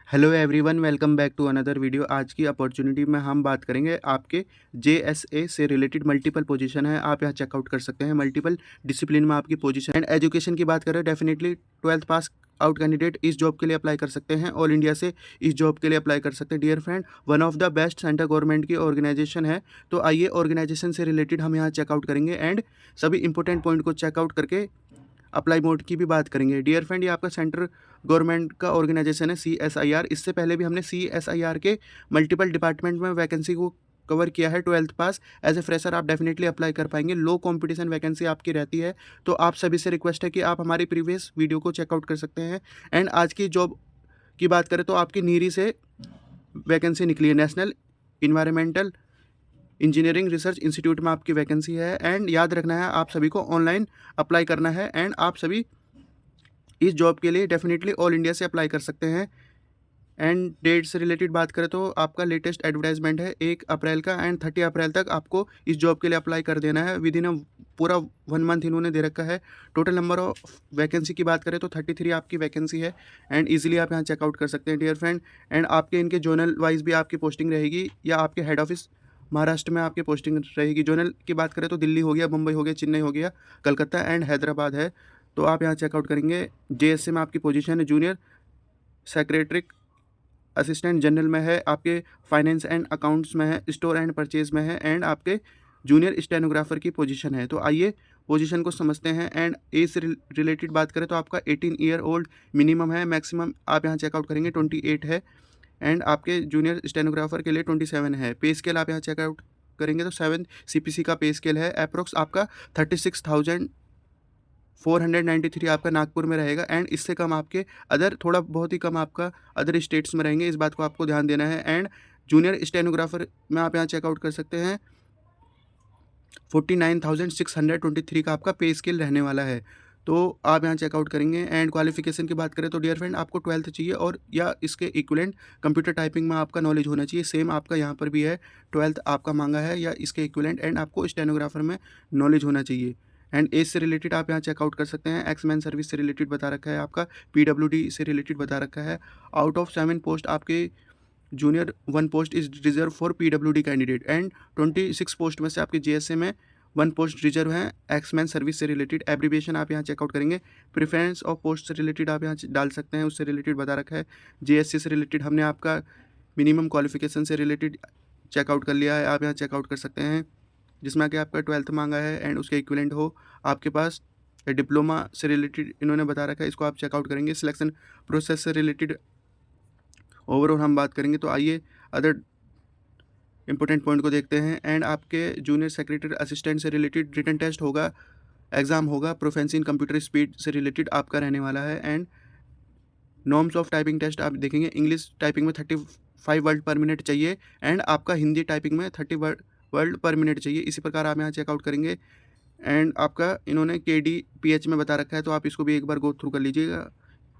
Hello everyone, welcome back to another video. आज की opportunity में हम बात करेंगे आपके जेएसए से रिलेटेड मल्टीपल पोजीशन है। आप यहाँ चेकआउट कर सकते हैं मल्टीपल डिसिप्लिन में आपकी पोजीशन एंड एजुकेशन की बात करें, definitely 12th pass out candidate इस जॉब के लिए अप्लाई कर सकते हैं। ऑल इंडिया से इस जॉब के लिए अप्लाई कर सकते हैं। Dear friend, one of the best central government की ऑर्गेनाइजेशन है। तो आइए ऑर्गेनाइजेशन से रिलेटेड हम यहाँ चेकआउट करेंगे एंड सभी इंपॉर्टेंट पॉइंट को चेकआउट करके अप्लाई मोड की भी बात करेंगे। डियर फ्रेंड, ये आपका सेंट्रल गवर्नमेंट का ऑर्गेनाइजेशन है CSIR। इससे पहले भी हमने CSIR के मल्टीपल डिपार्टमेंट में वैकेंसी को कवर किया है। 12th pass as a fresher आप डेफिनेटली अप्लाई कर पाएंगे। लो कंपटीशन वैकेंसी आपकी रहती है। तो आप सभी से रिक्वेस्ट है कि आप हमारी प्रीवियस वीडियो को चेकआउट कर सकते हैं। एंड आज की जॉब की बात करें तो आपकी नीरी से वैकेंसी निकली है। National environmental engineering research institute में आपकी वैकेंसी है। एंड याद रखना है, आप सभी को ऑनलाइन अप्लाई करना है एंड आप सभी इस जॉब के लिए डेफिनेटली ऑल इंडिया से अप्लाई कर सकते हैं। एंड डेट से रिलेटेड बात करें तो आपका लेटेस्ट एडवर्टाइजमेंट है 1 अप्रैल का एंड 30 अप्रैल तक आपको इस जॉब के लिए अप्लाई कर देना है। विद इन अ पूरा 1 मंथ इन्होंने दे रखा है। टोटल नंबर ऑफ वैकेंसी की बात करें तो 33 आपकी वैकेंसी है एंड इजीली आप यहाँ चेकआउट कर सकते हैं डियर फ्रेंड। एंड आपके इनके जोनल वाइज भी आपकी पोस्टिंग रहेगी या आपके हेड ऑफिस महाराष्ट्र में आपकी पोस्टिंग रहेगी। जोनल की बात करें तो दिल्ली हो गया, मुंबई हो गया, चेन्नई हो गया, कलकत्ता एंड हैदराबाद है। तो आप यहाँ चेकआउट करेंगे। जेएसए में आपकी पोजीशन है जूनियर सेक्रेटरी असिस्टेंट जनरल में है, आपके फाइनेंस एंड अकाउंट्स में है, स्टोर एंड परचेज में है एंड आपके जूनियर स्टेनोग्राफर की पोजीशन है। तो आइए पोजीशन को समझते हैं। एंड एज से रिलेटेड बात करें तो आपका 18 ईयर ओल्ड मिनिमम है, मैक्सिमम आप यहाँ चेकआउट करेंगे 28 है एंड आपके जूनियर स्टेनोग्राफर के लिए 27 है। पे स्केल आप यहाँ चेकआउट करेंगे तो 7 CPC का पे स्केल है। अप्रोक्स आपका 36,493 आपका नागपुर में रहेगा एंड इससे कम आपके अदर थोड़ा बहुत ही कम आपका अदर स्टेट्स में रहेंगे। इस बात को आपको ध्यान देना है। एंड जूनियर स्टेनोग्राफर में आप यहाँ चेकआउट कर सकते हैं 49,623 का आपका पे स्केल रहने वाला है। तो आप यहाँ चेकआउट करेंगे। एंड क्वालिफिकेशन की बात करें तो डियर फ्रेंड, आपको 12th चाहिए और या इसके इक्विवेलेंट कंप्यूटर टाइपिंग में आपका नॉलेज होना चाहिए। सेम आपका यहाँ पर भी है, 12th आपका मांगा है या इसके इक्विवेलेंट एंड आपको स्टेनोग्राफर में नॉलेज होना चाहिए। एंड एज से रिलेटेड आप यहाँ चेकआउट कर सकते हैं। एक्समैन सर्विस से रिलेटेड बता रखा है, आपका PWD से रिलेटेड बता रखा है। आउट ऑफ 7 पोस्ट आपके junior 1 post is reserve for PWD candidate and 26 post में से आपके JSA में 1 पोस्ट रिजर्व है एक्समैन सर्विस से रिलेटेड। एब्रीविएशन आप यहाँ चेकआउट करेंगे। प्रेफरेंस ऑफ पोस्ट से रिलेटेड आप यहाँ डाल सकते हैं, उससे रिलेटेड बता रखा है। JSC से रिलेटेड हमने आपका मिनिमम क्वालिफिकेशन से रिलेटेड चेकआउट कर लिया है, आप यहाँ चेकआउट कर सकते हैं, जिसमें कि आपका 12th मांगा है एंड उसके इक्विवेलेंट हो आपके पास। डिप्लोमा से रिलेटेड इन्होंने बता रखा है, इसको आप चेकआउट करेंगे। सिलेक्शन प्रोसेस से रिलेटेड ओवरऑल हम बात करेंगे। तो आइए अदर इंपॉर्टेंट पॉइंट को देखते हैं। एंड आपके जूनियर सेक्रेटरी असिस्टेंट से रिलेटेड रिटन टेस्ट होगा, एग्ज़ाम होगा। प्रोफेंसी इन कंप्यूटर स्पीड से रिलेटेड आपका रहने वाला है। And norms of typing test आप देखेंगे। इंग्लिश टाइपिंग में 35 वर्ड पर मिनट चाहिए एंड आपका हिंदी टाइपिंग में 30 वर्ड पर मिनट चाहिए। इसी प्रकार आप यहाँ चेकआउट करेंगे। एंड आपका इन्होंने KDPH में बता रखा है, तो आप इसको भी एक बार गो थ्रू कर लीजिएगा।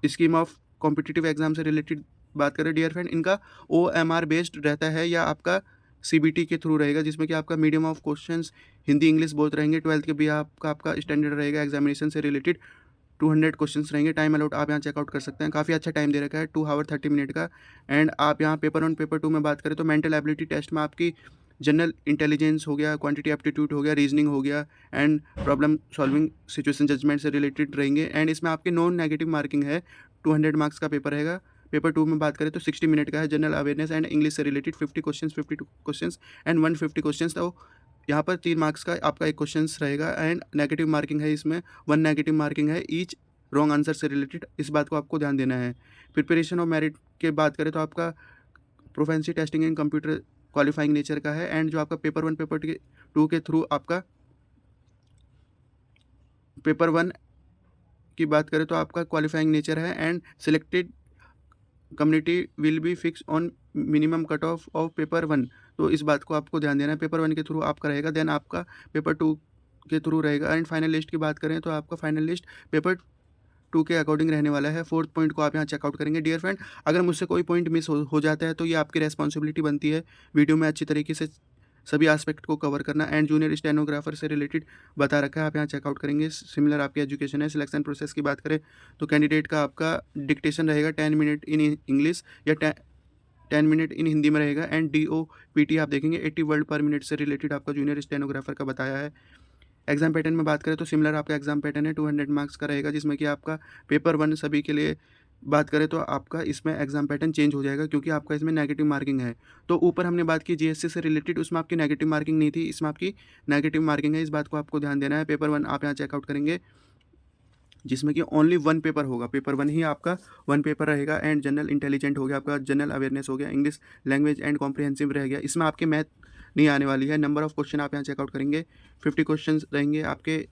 स्कीम ऑफ कॉम्पिटिटिव एग्जाम से रिलेटेड बात करें डियर फ्रेंड, इनका OMR बेस्ड रहता है या आपका CBT के थ्रू रहेगा, जिसमें कि आपका medium of questions Hindi English both रहेंगे। 12th के भी आपका स्टैंडर्ड रहेगा। एग्जामिनेशन से रिलेटेड 200 क्वेश्चंस रहेंगे। टाइम अलाउट आप यहाँ चेकआउट कर सकते हैं। काफ़ी अच्छा टाइम दे रखा है, 2 आवर 30 मिनट का। एंड आप यहाँ पेपर 1 पेपर 2 में बात करें तो मेंटल एबिलिटी टेस्ट में आपकी जनरल इंटेलिजेंस हो गया, क्वांटिटी एप्टीट्यूड हो गया, रीजनिंग हो गया and problem solving situation judgement से रिलेटेड रहेंगे। एंड इसमें आपकी नॉन नेगेटिव मार्किंग है, 200 मार्क्स का पेपर रहेगा। पेपर 2 में बात करें तो 60 मिनट का है। जनरल अवेयरनेस एंड इंग्लिश से रिलेटेड 52 क्वेश्चंस एंड 150 क्वेश्चंस। तो यहाँ पर 3 मार्क्स का आपका एक क्वेश्चन रहेगा एंड नेगेटिव मार्किंग है, इसमें 1 नेगेटिव मार्किंग है ईच रॉन्ग आंसर से रिलेटेड। इस बात को आपको ध्यान देना है। प्रिपरेशन ऑफ मेरिट के बात करें तो आपका proficiency testing in computer qualifying nature का है। एंड जो आपका पेपर 1 पेपर 2 के थ्रू आपका पेपर 1 की बात करें तो आपका क्वालिफाइंग नेचर है and selected community will be fix on minimum cut off paper 1। तो इस बात को आपको ध्यान देना है। पेपर 1 के थ्रू आपका रहेगा, देन आपका पेपर 2 के थ्रू रहेगा। एंड फाइनल लिस्ट की बात करें तो आपका फाइनल लिस्ट पेपर 2 के अकॉर्डिंग रहने वाला है। 4th पॉइंट को आप यहाँ चेकआउट करेंगे। डियर फ्रेंड, अगर मुझसे कोई पॉइंट मिस हो जाता है तो ये आपकी रेस्पॉन्सिबिलिटी बनती है वीडियो में अच्छी तरीके से सभी एस्पेक्ट को कवर करना एंड जूनियर स्टेनोग्राफर से रिलेटेड बता रखा है, आप यहाँ चेकआउट करेंगे। सिमिलर आपकी एजुकेशन है। सिलेक्शन प्रोसेस की बात करें तो कैंडिडेट का आपका डिक्टेशन रहेगा 10 मिनट इन इंग्लिश या 10 मिनट इन हिंदी में रहेगा एंड DOPT आप देखेंगे 80 वर्ड पर मिनट से रिलेटेड आपका जूनियर स्टेनोग्राफर का बताया है। एग्जाम पैटर्न में बात करें तो सिमिलर आपका एग्जाम पैटर्न है, 200 मार्क्स का रहेगा, जिसमें कि आपका पेपर 1 सभी के लिए बात करें तो आपका इसमें एग्जाम पैटर्न चेंज हो जाएगा क्योंकि आपका इसमें नेगेटिव मार्किंग है। तो ऊपर हमने बात की GSC से रिलेटेड, उसमें आपकी नेगेटिव मार्किंग नहीं थी, इसमें आपकी नेगेटिव मार्किंग है, इस बात को आपको ध्यान देना है। पेपर 1 आप यहाँ चेकआउट करेंगे जिसमें कि ओनली 1 पेपर होगा, पेपर 1 ही आपका 1 पेपर रहेगा एंड जनरल इंटेलिजेंट हो गया, आपका जनरल अवेयरनेस हो गया, इंग्लिश लैंग्वेज एंड कॉम्प्रिहेंसिव रह गया, इसमें आपके मैथ नहीं आने वाली है। नंबर ऑफ क्वेश्चन आप यहाँ चेकआउट करेंगे 50 क्वेश्चन रहेंगे आपके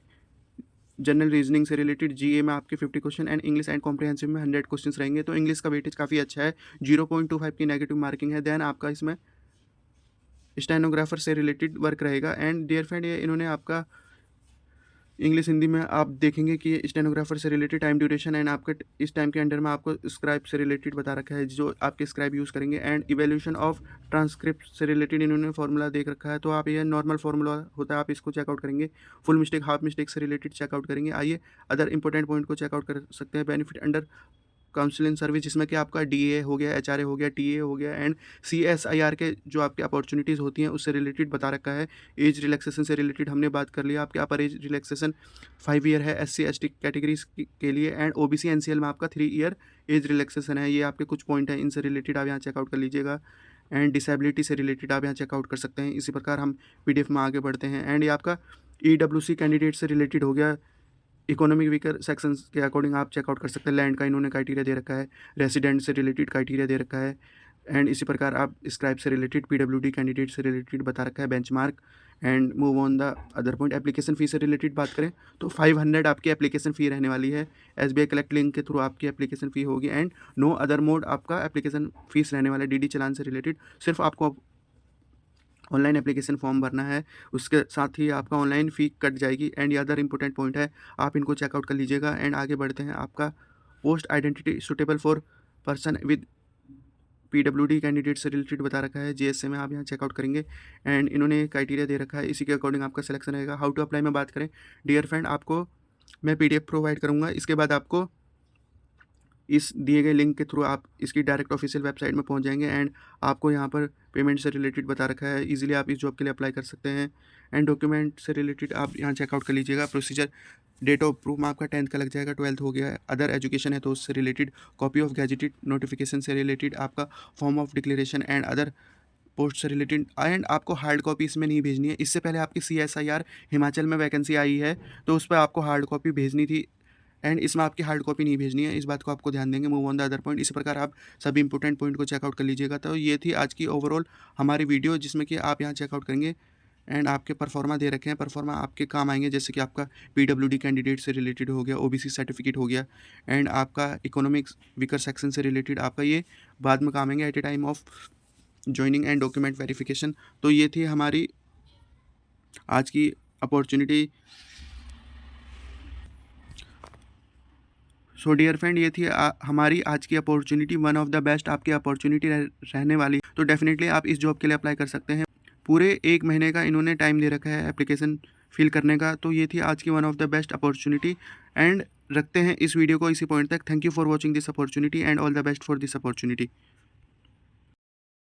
जनरल रीजनिंग से रिलेटेड। GA में आपके 50 question and English and comprehensive में 100 क्वेश्चन रहेंगे। तो इंग्लिश का वेटेज काफ़ी अच्छा है, 0.25 की नेगेटिव मार्किंग है। देन आपका इसमें स्टेनोग्राफर से रिलेटेड वर्क रहेगा एंड डियर फ्रेंड ये इन्होंने आपका इंग्लिश हिंदी में आप देखेंगे कि स्टेनोग्राफर से रिलेटेड टाइम ड्यूरेशन एंड आपके इस टाइम के अंडर में आपको स्क्राइब से रिलेटेड बता रखा है, जो आपके स्क्राइब यूज़ करेंगे एंड इवैल्यूएशन ऑफ ट्रांसक्रिप्ट से रिलेटेड इन्होंने फॉर्मूला देख रखा है। तो आप ये नॉर्मल फार्मूला होता है, आप इसको चेकआउट करेंगे। फुल मिस्टेक हाफ मिस्टेक से रिलेटेड चेकआउट करेंगे। आइए अदर इंपॉर्टेंट पॉइंट को चेकआउट कर सकते हैं। बेनिफिट अंडर काउंसलिंग सर्विस, जिसमें कि आपका DA हो गया, HRA हो गया, TA हो गया एंड CSIR के जो आपकी अपॉर्चुनिटीज़ होती हैं उससे रिलेटेड बता रखा है। एज रिलैक्सेशन से रिलेटेड हमने बात कर लिया, आपके अपर एज रिलैक्सेशन 5 ईयर है SC ST कैटेगरीज के लिए एंड OBC NCL में आपका 3 ईयर एज रिलैक्सेशन है। ये आपके कुछ पॉइंट हैं, इनसे रिलेटेड आप यहाँ चेकआउट कर लीजिएगा एंड डिसेबिलिटी से रिलेटेड आप यहाँ चेकआउट कर सकते हैं। इसी प्रकार हम PDF में आगे बढ़ते हैं एंड ये आपका EWC कैंडिडेट से रिलेटेड हो गया। इकोनॉमिक वीकर सेक्शंस के अकॉर्डिंग आप चेकआउट कर सकते हैं। लैंड का इन्होंने क्राइटेरिया दे रखा है, रेसिडेंट से रिलेटेड क्राइटेरिया दे रखा है एंड इसी प्रकार आप स्क्राइब से रिलेटेड PWD कैंडिडेट से रिलेटेड बता रखा है benchmark and move on the other point. Application fee से रिलेटेड बात करें तो 500 आपकी एप्लीकेशन फ़ी रहने वाली है। SBI कलेक्ट लिंक के थ्रू आपकी एप्लीकेशन फ़ी होगी एंड नो अदर मोड आपका एप्लीकेशन फ़ीस रहने वाला है। DD चलान से रिलेटेड सिर्फ आपको ऑनलाइन एप्लीकेशन फॉर्म भरना है, उसके साथ ही आपका ऑनलाइन फ़ी कट जाएगी एंड ये अदर इंपॉर्टेंट पॉइंट है, आप इनको चेकआउट कर लीजिएगा। एंड आगे बढ़ते हैं। आपका post identity suitable for person with PWD candidate से रिलेटेड बता रखा है। GSA में आप यहाँ चेकआउट करेंगे एंड इन्होंने क्राइटेरिया दे रखा है, इसी के अकॉर्डिंग आपका सिलेक्शन रहेगा। हाउ टू अप्लाई में बात करें डियर फ्रेंड, आपको मैं PDF प्रोवाइड करूँगा, इसके बाद आपको इस दिए गए लिंक के थ्रू आप इसकी डायरेक्ट ऑफिशियल वेबसाइट में पहुंच जाएंगे एंड आपको यहाँ पर पेमेंट से रिलेटेड बता रखा है। इजीली आप इस जॉब के लिए अप्लाई कर सकते हैं एंड डॉक्यूमेंट से रिलेटेड आप यहाँ चेकआउट कर लीजिएगा। प्रोसीजर डेट ऑफ प्रूफ में आपका 10th का लग जाएगा, 12th हो गया है। अदर एजुकेशन है तो उससे related, copy of gazetted notification से रिलेटेड, आपका form of declaration and other post से रिलेटेड एंड आपको हार्ड कॉपी इसमें नहीं भेजनी है। इससे पहले आपकी CSIR हिमाचल में वैकेंसी आई है तो उस पर आपको हार्ड कॉपी भेजनी थी एंड इसमें आपकी हार्ड कॉपी नहीं भेजनी है, इस बात को आपको ध्यान देंगे। Move on the other point. इसी प्रकार आप सभी इंपॉर्टेंट पॉइंट को चेकआउट कर लीजिएगा। तो ये थी आज की ओवरऑल हमारी वीडियो, जिसमें कि आप यहाँ चेकआउट करेंगे एंड आपके परफॉर्मा दे रखे हैं। परफॉर्मा आपके काम आएंगे, जैसे कि आपका PWD कैंडिडेट से रिलेटेड हो गया, OBC सर्टिफिकेट हो गया एंड आपका इकोनॉमिक्स वीकर सेक्शन से रिलेटेड आपका ये बाद में काम आएंगे at a time of joining and document verification. तो ये थी हमारी आज की अपॉर्चुनिटी। सो डियर फ्रेंड, ये थी हमारी आज की opportunity, one of the best आपकी अपॉर्चुनिटी रहने वाली। तो डेफिनेटली आप इस जॉब के लिए अप्लाई कर सकते हैं। पूरे 1 महीने का इन्होंने टाइम दे रखा है एप्लीकेशन फिल करने का। तो ये थी आज की one of the best opportunity and रखते हैं इस वीडियो को इसी पॉइंट तक। Thank you for watching this opportunity and all the best for this opportunity.